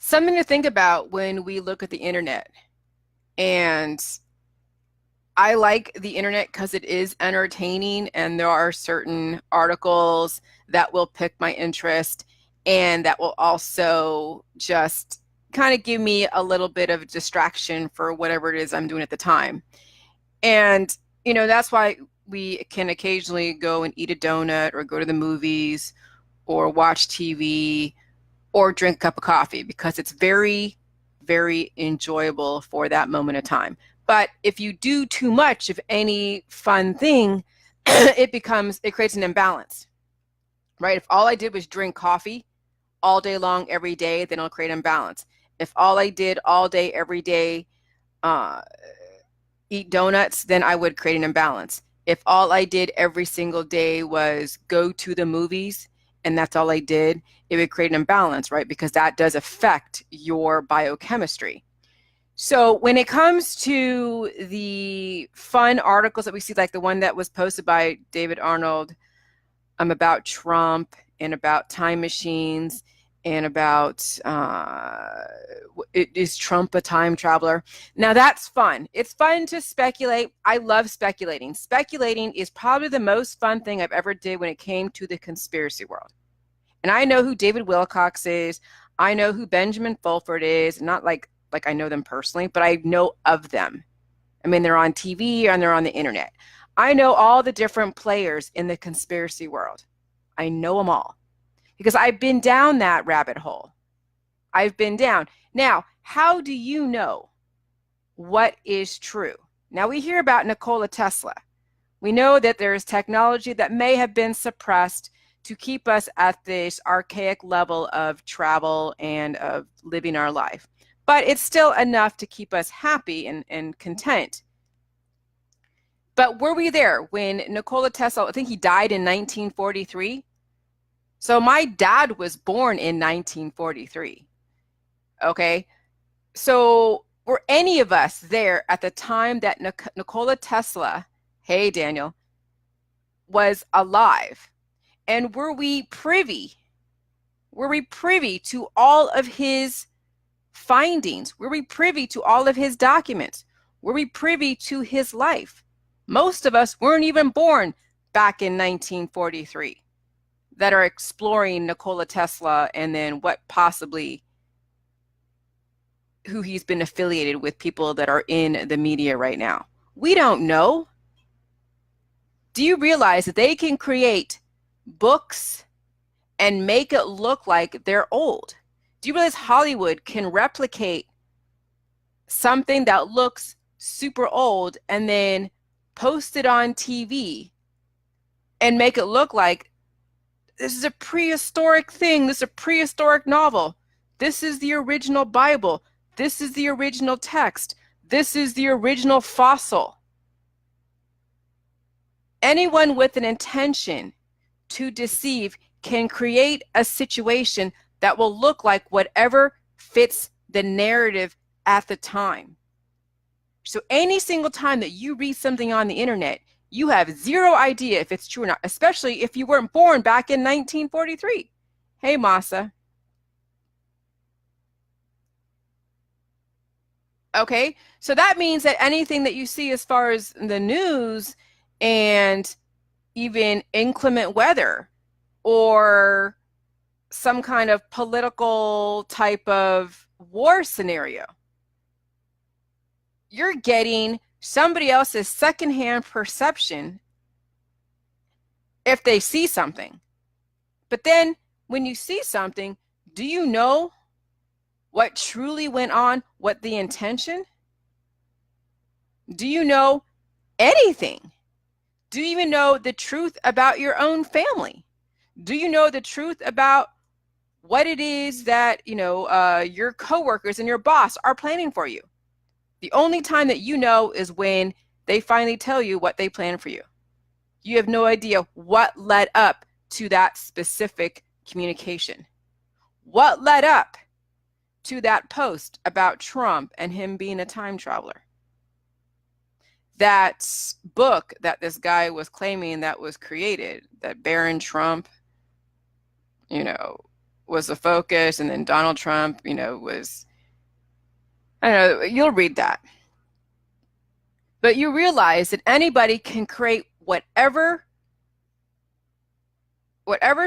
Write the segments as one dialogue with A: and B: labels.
A: something to think about when we look at the internet. And I like the internet because it is entertaining, and there are certain articles that will pick my interest and that will also just kind of give me a little bit of distraction for whatever it is I'm doing at the time. And, that's why we can occasionally go and eat a donut or go to the movies or watch TV or drink a cup of coffee because it's very, very enjoyable for that moment of time. But if you do too much of any fun thing, it creates an imbalance, right? If all I did was drink coffee all day long, every day, then it'll create imbalance. If all I did all day, every day, uh, eat donuts, then I would create an imbalance. If all I did every single day was go to the movies and that's all I did, it would create an imbalance, right? Because that does affect your biochemistry. So when it comes to the fun articles that we see, like the one that was posted by David Arnold about Trump and about time machines and about is Trump a time traveler? Now that's fun. It's fun to speculate. I love speculating. Speculating is probably the most fun thing I've ever did when it came to the conspiracy world. And I know who David Wilcox is. I know who Benjamin Fulford is. Not like I know them personally, but I know of them. I mean, they're on TV and they're on the internet. I know all the different players in the conspiracy world. I know them all because I've been down that rabbit hole. I've been down. Now, how do you know what is true? Now, we hear about Nikola Tesla. We know that there is technology that may have been suppressed to keep us at this archaic level of travel and of living our life. But it's still enough to keep us happy and content. But were we there when Nikola Tesla, I think he died in 1943? So my dad was born in 1943. Okay. So were any of us there at the time that Nikola Tesla, hey Daniel, was alive? And were we privy? Were we privy to all of his findings? Were we privy to all of his documents? Were we privy to his life? Most of us weren't even born back in 1943 that are exploring Nikola Tesla and then what possibly who he's been affiliated with, people that are in the media right now. We don't know. Do you realize that they can create books and make it look like they're old? Do you realize Hollywood can replicate something that looks super old and then post it on TV and make it look like this is a prehistoric thing, this is a prehistoric novel, this is the original Bible, this is the original text, this is the original fossil? Anyone with an intention to deceive can create a situation that will look like whatever fits the narrative at the time. So any single time that you read something on the internet, you have zero idea if it's true or not, especially if you weren't born back in 1943. Hey, Masa. Okay, so that means that anything that you see as far as the news and even inclement weather or some kind of political type of war scenario, you're getting somebody else's secondhand perception if they see something. But then when you see something, do you know what truly went on, what the intention? Do you know anything? Do you even know the truth about your own family? Do you know the truth about what it is that, your coworkers and your boss are planning for you? The only time that you know is when they finally tell you what they plan for you. You have no idea what led up to that specific communication. What led up to that post about Trump and him being a time traveler? That book that this guy was claiming that was created, that Baron Trump, was the focus, and then Donald Trump, was, I don't know, you'll read that. But you realize that anybody can create whatever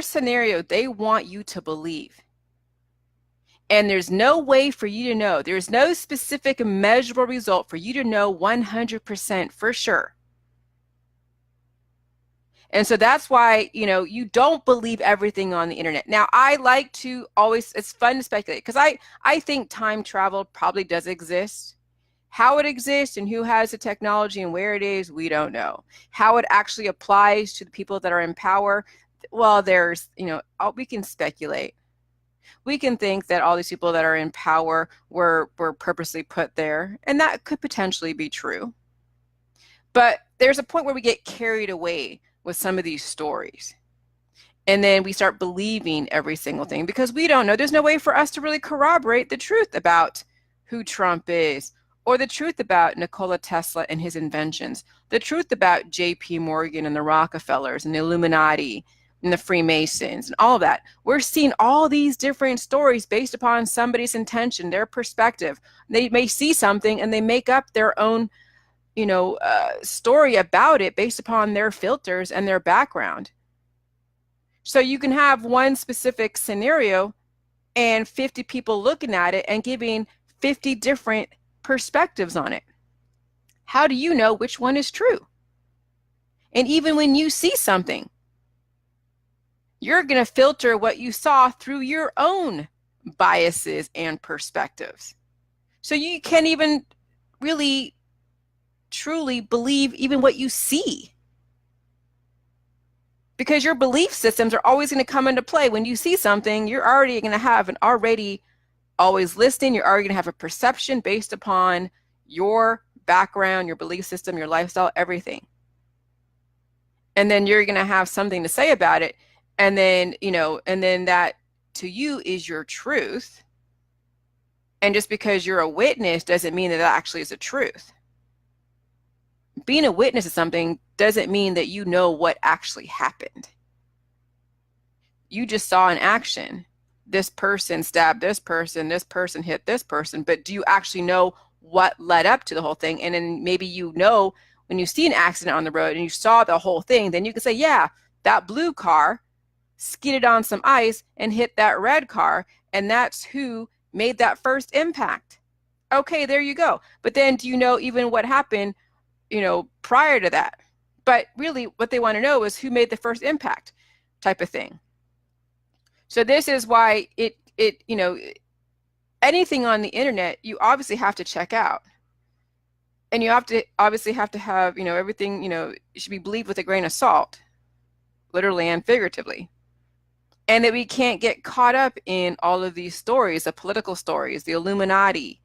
A: scenario they want you to believe. And there's no way for you to know. There's no specific measurable result for you to know 100% for sure. And so that's why, you don't believe everything on the internet. Now, I like to always, it's fun to speculate, because I think time travel probably does exist. How it exists and who has the technology and where it is, we don't know. How it actually applies to the people that are in power, well, there's, we can speculate. We can think that all these people that are in power were purposely put there, and that could potentially be true. But there's a point where we get carried away with some of these stories. And then we start believing every single thing because we don't know. There's no way for us to really corroborate the truth about who Trump is, or the truth about Nikola Tesla and his inventions, the truth about J.P. Morgan and the Rockefellers and the Illuminati and the Freemasons and all of that. We're seeing all these different stories based upon somebody's intention, their perspective. They may see something and they make up their own story about it based upon their filters and their background. So you can have one specific scenario and 50 people looking at it and giving 50 different perspectives on it. How do you know which one is true? And even when you see something, you're going to filter what you saw through your own biases and perspectives. So you can't even really truly believe even what you see, because your belief systems are always going to come into play. When you see something, you're already going to have an already always listening. You're already going to have a perception based upon your background, your belief system, your lifestyle, everything. And then you're going to have something to say about it. And then, and then that to you is your truth. And just because you're a witness doesn't mean that that actually is a truth. Being a witness of something doesn't mean that you know what actually happened. You just saw an action. This person stabbed this person hit this person, but do you actually know what led up to the whole thing? And then maybe when you see an accident on the road and you saw the whole thing, then you can say, yeah, that blue car skidded on some ice and hit that red car, and that's who made that first impact. Okay, there you go. But then do you know even what happened prior to that? But really what they want to know is who made the first impact, type of thing. So this is why anything on the internet, you obviously have to check out. And you have to have, everything, it should be believed with a grain of salt, literally and figuratively. And that we can't get caught up in all of these stories, the political stories, the Illuminati,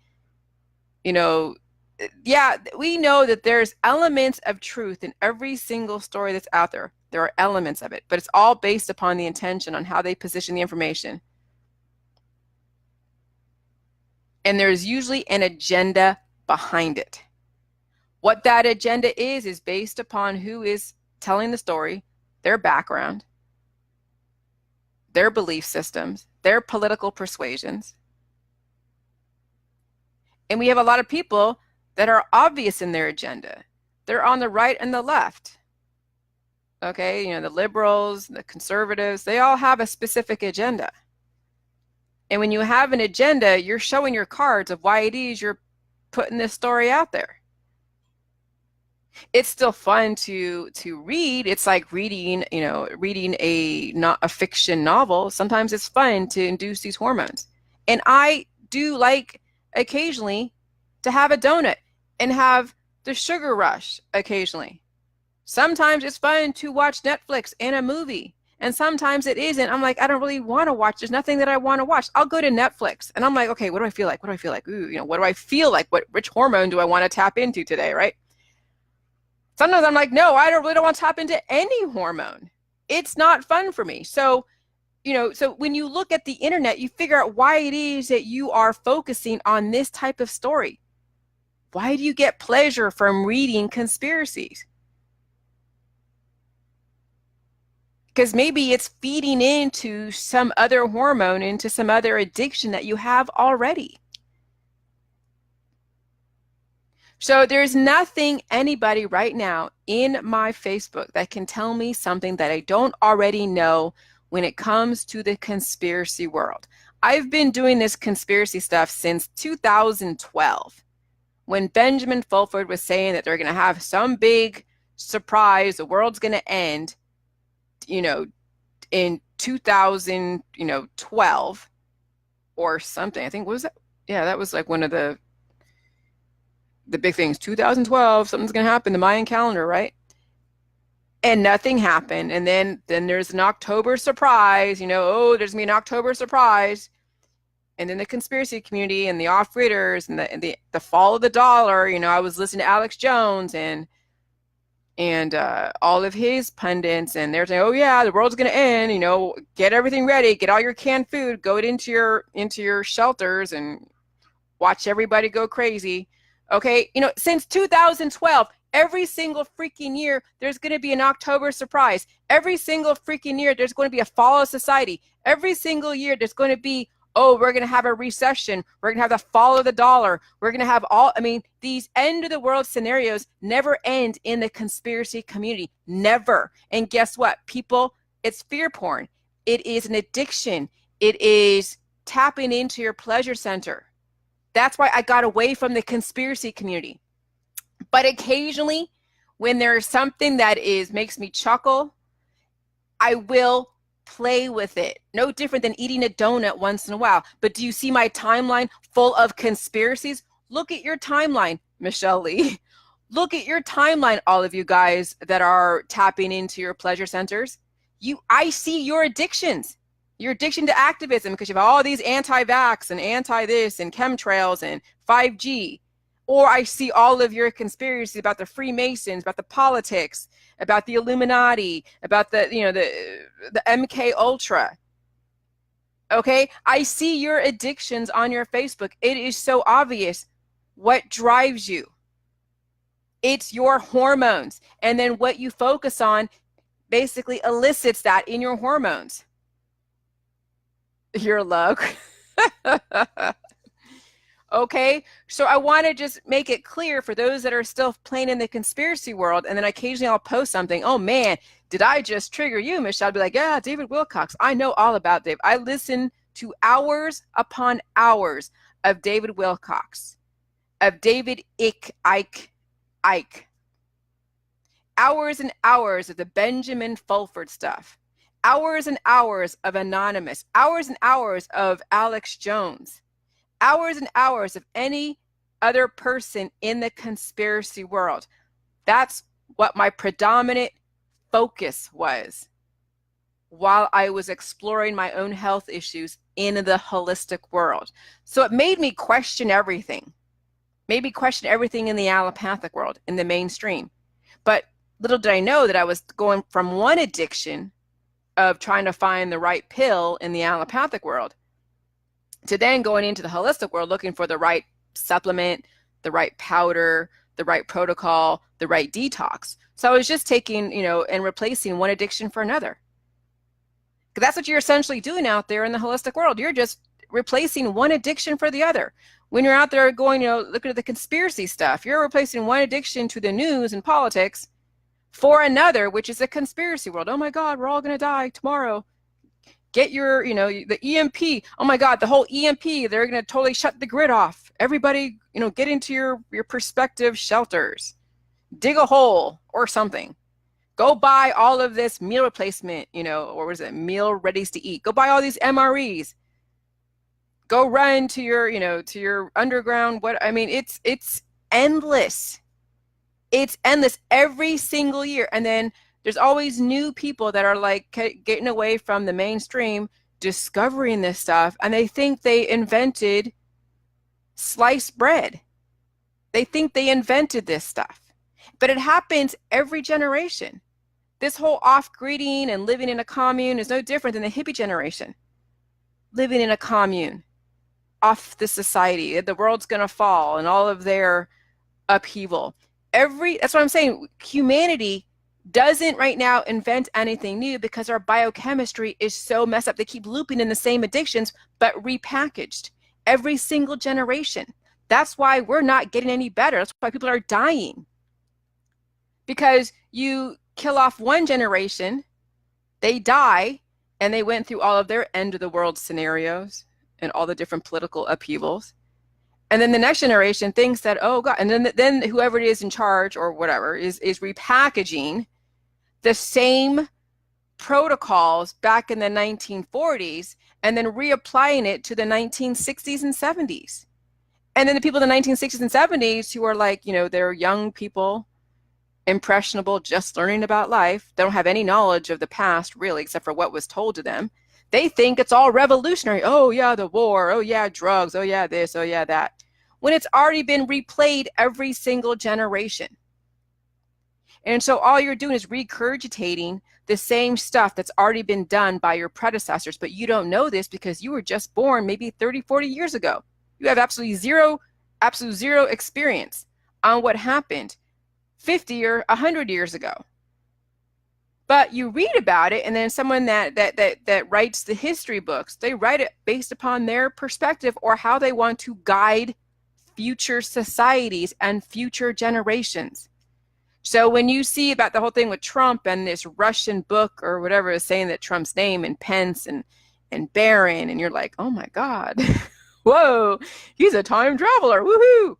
A: yeah, we know that there's elements of truth in every single story that's out there. There are elements of it, but it's all based upon the intention on how they position the information. And there's usually an agenda behind it. What that agenda is based upon who is telling the story, their background, their belief systems, their political persuasions. And we have a lot of people that are obvious in their agenda. They're on the right and the left. Okay, the liberals, the conservatives, they all have a specific agenda. And when you have an agenda, you're showing your cards of why it is you're putting this story out there. It's still fun to read. It's like reading a fiction novel. Sometimes it's fun to induce these hormones. And I do like occasionally to have a donut and have the sugar rush occasionally. Sometimes it's fun to watch Netflix and a movie, and sometimes it isn't. I'm like, I don't really want to watch. There's nothing that I want to watch. I'll go to Netflix and I'm like, okay, what do I feel like? What do I feel like? Ooh, what do I feel like? Which hormone do I want to tap into today, right? Sometimes I'm like, no, I really don't want to tap into any hormone. It's not fun for me. So when you look at the internet, you figure out why it is that you are focusing on this type of story. Why do you get pleasure from reading conspiracies? because maybe it's feeding into some other hormone, into some other addiction that you have already. So there's nothing anybody right now in my Facebook that can tell me something that I don't already know when it comes to the conspiracy world. I've been doing this conspiracy stuff since 2012, when Benjamin Fulford was saying that they're going to have some big surprise, the world's going to end, in 2012 or something. I think, what was that? Yeah, that was like one of the big things. 2012, something's going to happen, the Mayan calendar, right? And nothing happened. And then there's an October surprise, there's going to be an October surprise. And then the conspiracy community and the off-readers and the fall of the dollar, I was listening to Alex Jones and all of his pundits, and they're saying, oh yeah, the world's going to end, get everything ready, get all your canned food, go into your shelters and watch everybody go crazy. Okay, since 2012, every single freaking year, there's going to be an October surprise. Every single freaking year, there's going to be a fall of society. Every single year, there's going to be, we're going to have a recession. We're going to have the fall of the dollar. We're going to have these end of the world scenarios never end in the conspiracy community. Never. And guess what? People, it's fear porn. It is an addiction. It is tapping into your pleasure center. That's why I got away from the conspiracy community. But occasionally, when there's something that makes me chuckle, I will play with it. No different than eating a donut once in a while. But do you see my timeline full of conspiracies? Look at your timeline, Michelle Lee. Look at your timeline, all of you guys that are tapping into your pleasure centers. I see your addictions. Your addiction to activism, because you have all these anti-vax and anti-this and chemtrails and 5G. Or I see all of your conspiracies about the Freemasons, about the politics, about the Illuminati, about the MK Ultra. Okay, I see your addictions on your Facebook. It is so obvious what drives you. It's your hormones. And then what you focus on basically elicits that in your hormones. Your luck. Okay, so I want to just make it clear for those that are still playing in the conspiracy world, and then occasionally I'll post something. Oh man, did I just trigger you, Michelle? I'll be like, yeah, David Wilcock. I know all about Dave. I listen to hours upon hours of David Wilcock, of David Icke. Hours and hours of the Benjamin Fulford stuff. Hours and hours of Anonymous. Hours and hours of Alex Jones. Hours and hours of any other person in the conspiracy world. That's what my predominant focus was while I was exploring my own health issues in the holistic world. So it made me question everything. Made me question everything in the allopathic world, in the mainstream. But little did I know that I was going from one addiction of trying to find the right pill in the allopathic world to then going into the holistic world looking for the right supplement, the right powder, the right protocol, the right detox. So I was just taking, and replacing one addiction for another. Because that's what you're essentially doing out there in the holistic world. You're just replacing one addiction for the other. When you're out there going, looking at the conspiracy stuff, you're replacing one addiction to the news and politics for another, which is a conspiracy world. Oh my God, we're all going to die tomorrow. Get your, the EMP. Oh my God, the whole EMP, they're going to totally shut the grid off. Everybody, get into your perspective shelters. Dig a hole or something. Go buy all of this meal replacement, or what is it? Meal readies to eat. Go buy all these MREs. Go run to your, to your underground. It's endless. It's endless every single year. And then there's always new people that are like getting away from the mainstream, discovering this stuff, and they think they invented sliced bread. They think they invented this stuff. But it happens every generation. This whole off-gridding and living in a commune is no different than the hippie generation. Living in a commune, off the society, the world's going to fall, and all of their upheaval. That's what I'm saying. Humanity doesn't right now invent anything new because our biochemistry is so messed up. They keep looping in the same addictions, but repackaged every single generation. That's why we're not getting any better. That's why people are dying. Because you kill off one generation, they die, and they went through all of their end of the world scenarios and all the different political upheavals. And then the next generation thinks that, oh God, and then whoever it is in charge or whatever is repackaging the same protocols back in the 1940s and then reapplying it to the 1960s and 70s. And then the people in the 1960s and 70s who are like, you know, they're young people, impressionable, just learning about life. They don't have any knowledge of the past, really, except for what was told to them. They think it's all revolutionary. Oh, yeah, the war. Oh, yeah, drugs. Oh, yeah, this. Oh, yeah, that. When it's already been replayed every single generation. And so all you're doing is regurgitating the same stuff that's already been done by your predecessors, but you don't know this because you were just born maybe 30, 40 years ago. You have absolute zero experience on what happened 50 or 100 years ago. But you read about it, and then someone that writes the history books, they write it based upon their perspective or how they want to guide future societies and future generations. So when you see about the whole thing with Trump and this Russian book or whatever is saying that Trump's name and Pence and Barron, and you're like, oh my God, whoa, he's a time traveler, woohoo.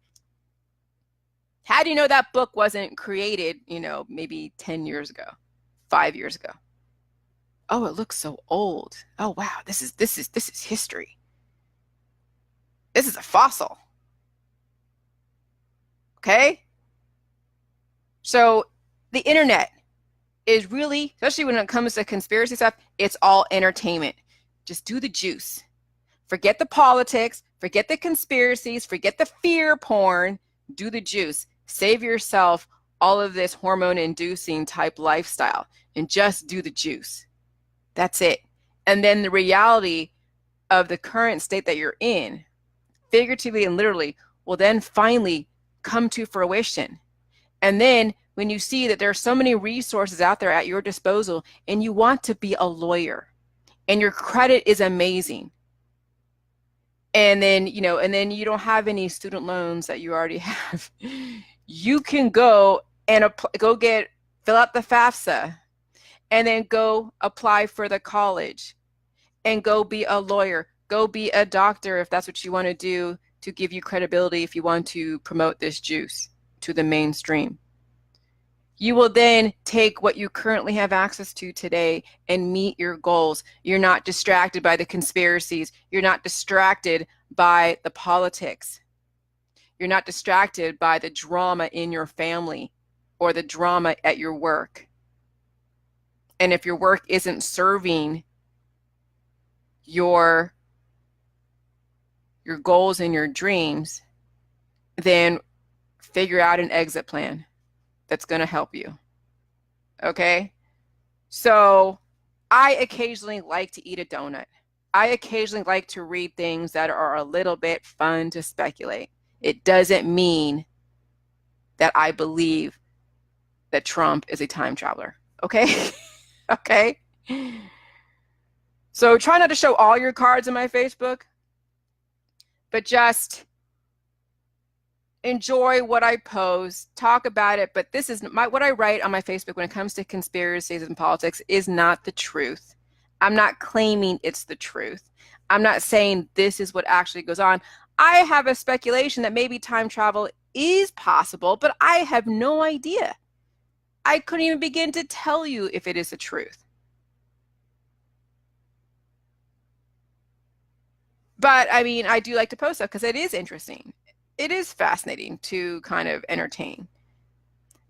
A: How do you know that book wasn't created, you know, maybe 10 years ago, 5 years ago? Oh, it looks so old. Oh wow, this is history. This is a fossil. Okay? So the internet is really, especially when it comes to conspiracy stuff, it's all entertainment. Just do the juice. Forget the politics, forget the conspiracies, forget the fear porn, do the juice. Save yourself all of this hormone-inducing type lifestyle and just do the juice. That's it. And then the reality of the current state that you're in, figuratively and literally, will then finally come to fruition. And then when you see that there are so many resources out there at your disposal and you want to be a lawyer and your credit is amazing, and then, you know, and then you don't have any student loans that you already have, you can go and fill out the FAFSA and then go apply for the college and go be a lawyer, go be a doctor if that's what you want to do to give you credibility if you want to promote this juice to the mainstream. You will then take what you currently have access to today and meet your goals. You're not distracted by the conspiracies. You're not distracted by the politics. You're not distracted by the drama in your family or the drama at your work. And if your work isn't serving your goals and your dreams, then figure out an exit plan that's going to help you. Okay? So I occasionally like to eat a donut. I occasionally like to read things that are a little bit fun to speculate. It doesn't mean that I believe that Trump is a time traveler. Okay? Okay? So try not to show all your cards in my Facebook, but just enjoy what I post, talk about it. But this is what I write on my Facebook when it comes to conspiracies and politics is not the truth. I'm not claiming it's the truth. I'm not saying this is what actually goes on. I have a speculation that maybe time travel is possible, but I have no idea. I couldn't even begin to tell you if it is the truth. But I mean, I do like to post stuff because it is interesting. It is fascinating to kind of entertain.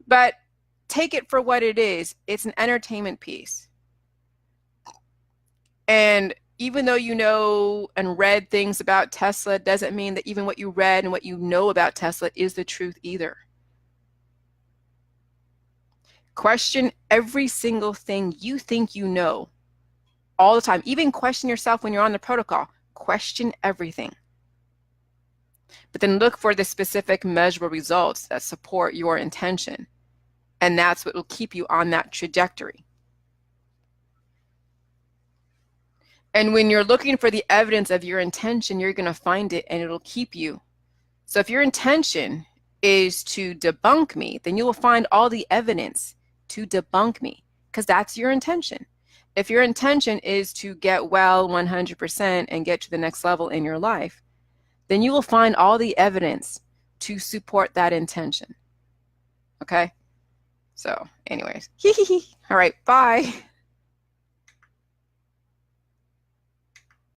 A: But take it for what it is. It's an entertainment piece. And even though you know and read things about Tesla, doesn't mean that even what you read and what you know about Tesla is the truth either. Question every single thing you think you know all the time. Even question yourself when you're on the protocol. Question everything. But then look for the specific measurable results that support your intention. And that's what will keep you on that trajectory. And when you're looking for the evidence of your intention, you're going to find it and it'll keep you. So if your intention is to debunk me, then you will find all the evidence to debunk me, because that's your intention. If your intention is to get well 100% and get to the next level in your life, then you will find all the evidence to support that intention. Okay? So anyways, all right, bye.